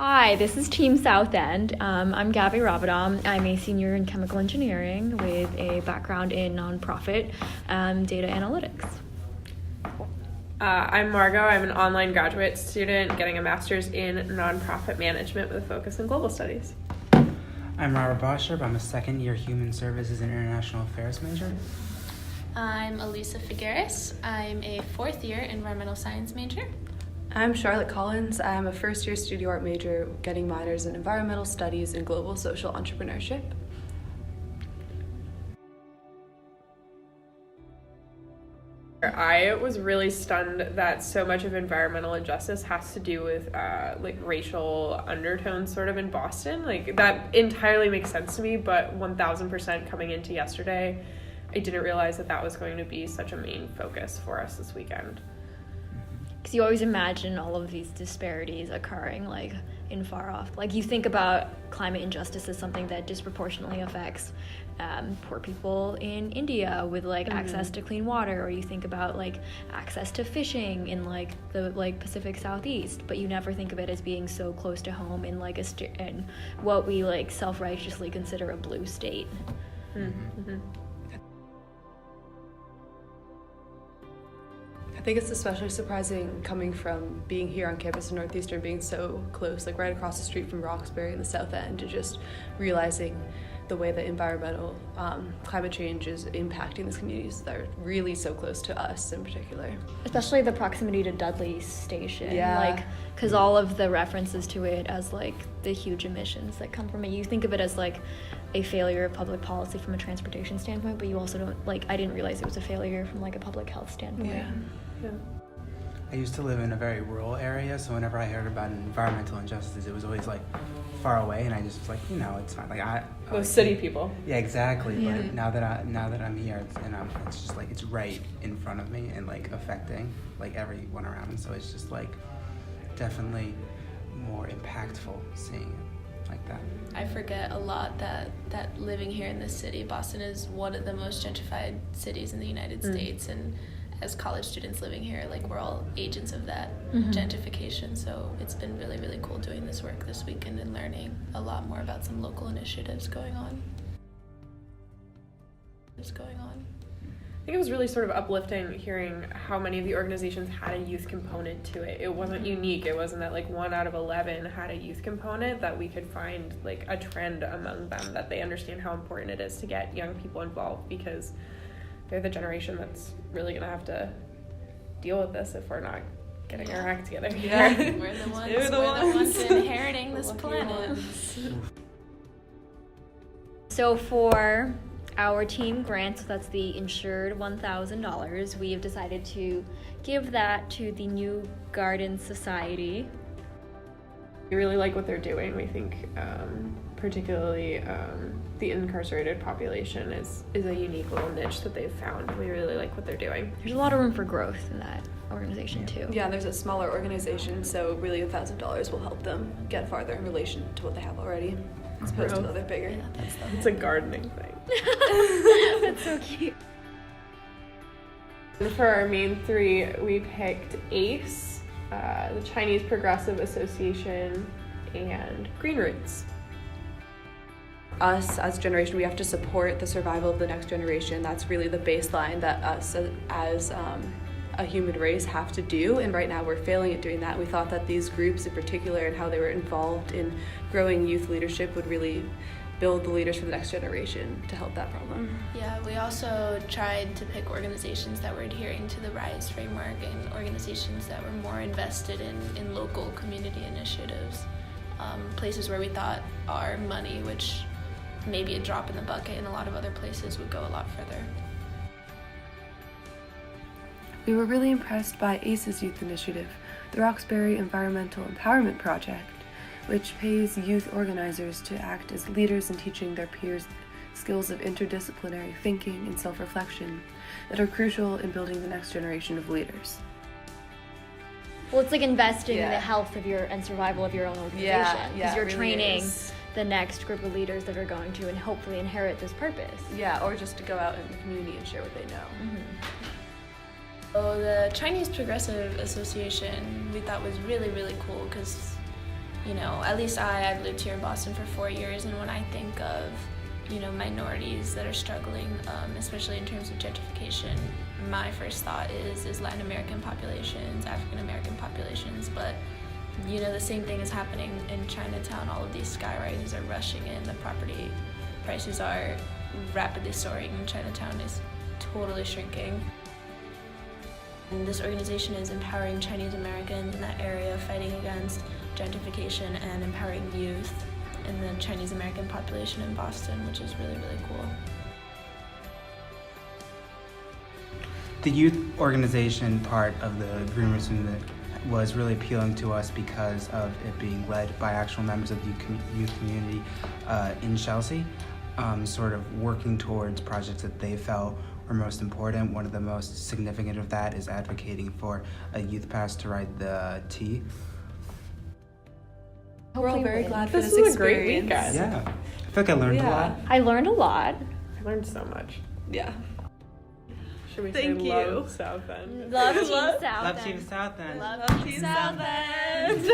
Hi, this is Team South End. I'm Gabby Rabadam. I'm a senior in chemical engineering with a background in nonprofit data analytics. I'm Margot. I'm an online graduate student getting a master's in nonprofit management with a focus in global studies. I'm Robert Bosher. I'm a second-year human services and international affairs major. I'm Elisa Figueres. I'm a fourth-year environmental science major. I'm Charlotte Collins. I'm a first-year studio art major getting minors in environmental studies and global social entrepreneurship. I was really stunned that so much of environmental injustice has to do with racial undertones sort of in Boston. That entirely makes sense to me, but 1000% coming into yesterday, I didn't realize that was going to be such a main focus for us this weekend. Because you always imagine all of these disparities occurring in far off. You think about climate injustice as something that disproportionately affects poor people in India with access to clean water, or you think about access to fishing in the Pacific Southeast, but you never think of it as being so close to home in in what we self-righteously consider a blue state. Mm-hmm. I think it's especially surprising coming from being here on campus in Northeastern, being so close, right across the street from Roxbury in the South End, and just realizing the way that environmental climate change is impacting these communities that are really so close to us in particular. Especially the proximity to Dudley Station. Yeah. Because all of the references to it as the huge emissions that come from it, you think of it as a failure of public policy from a transportation standpoint, but you also don't, I didn't realize it was a failure from a public health standpoint. Yeah. I used to live in a very rural area, so whenever I heard about environmental injustices, it was always far away, and I just was it's not Those city people. Yeah, exactly. Yeah. But now that I'm here, it's just it's right in front of me and affecting everyone around me. So it's just definitely more impactful seeing it like that. I forget a lot that living here in this city, Boston is one of the most gentrified cities in the United States, and as college students living here, we're all agents of that gentrification. So it's been really, really cool doing this work this weekend and learning a lot more about some local initiatives going on. I think it was really sort of uplifting hearing how many of the organizations had a youth component to it. It wasn't unique. It wasn't that 1 out of 11 had a youth component, that we could find a trend among them, that they understand how important it is to get young people involved, because they're the generation that's really going to have to deal with this if we're not getting our act together. Yeah, we're the ones inheriting this planet. So for our team grant, that's the insured $1,000, we have decided to give that to the New Garden Society. We really like what they're doing. We think particularly the incarcerated population is a unique little niche that they've found. We really like what they're doing. There's a lot of room for growth in that organization too. Yeah, there's a smaller organization, so really $1,000 will help them get farther in relation to what they have already, as opposed to other bigger. Yeah, It's a gardening thing. That's so cute. And for our main three, we picked ACE, the Chinese Progressive Association, and Green Roots. Us as a generation, we have to support the survival of the next generation. That's really the baseline that us as a human race have to do, and right now we're failing at doing that. We thought that these groups in particular and how they were involved in growing youth leadership would really build the leaders for the next generation to help that problem. Yeah, we also tried to pick organizations that were adhering to the RISE framework and organizations that were more invested in local community initiatives, places where we thought our money, which maybe a drop in the bucket in a lot of other places, would go a lot further. We were really impressed by ACE's youth initiative, the Roxbury Environmental Empowerment Project, which pays youth organizers to act as leaders in teaching their peers skills of interdisciplinary thinking and self-reflection that are crucial in building the next generation of leaders. Well, it's investing in the health of and survival of your own organization, because you're really training is. the next group of leaders that are going to and hopefully inherit this purpose. Yeah, or just to go out in the community and share what they know. So the Chinese Progressive Association we thought was really, really cool because you know, at least I've lived here in Boston for 4 years, and when I think of, you know, minorities that are struggling, especially in terms of gentrification, my first thought is Latin American populations, African American populations, but you know, the same thing is happening in Chinatown. All of these skyrises are rushing in, the property prices are rapidly soaring, and Chinatown is totally shrinking. And this organization is empowering Chinese Americans in that area, fighting against gentrification and empowering youth in the Chinese American population in Boston, which is really, really cool. The youth organization part of the Groomers movement was really appealing to us because of it being led by actual members of the youth community in Chelsea, sort of working towards projects that they felt were most important. One of the most significant of that is advocating for a youth pass to ride the T. We're all very glad for This this was a great experience. weekend. Yeah, I feel like I learned a lot. I learned a lot. I learned so much. Yeah. Should we Thank say you. love South End? Love Team Love South Love End. Team South End. Love Team South End.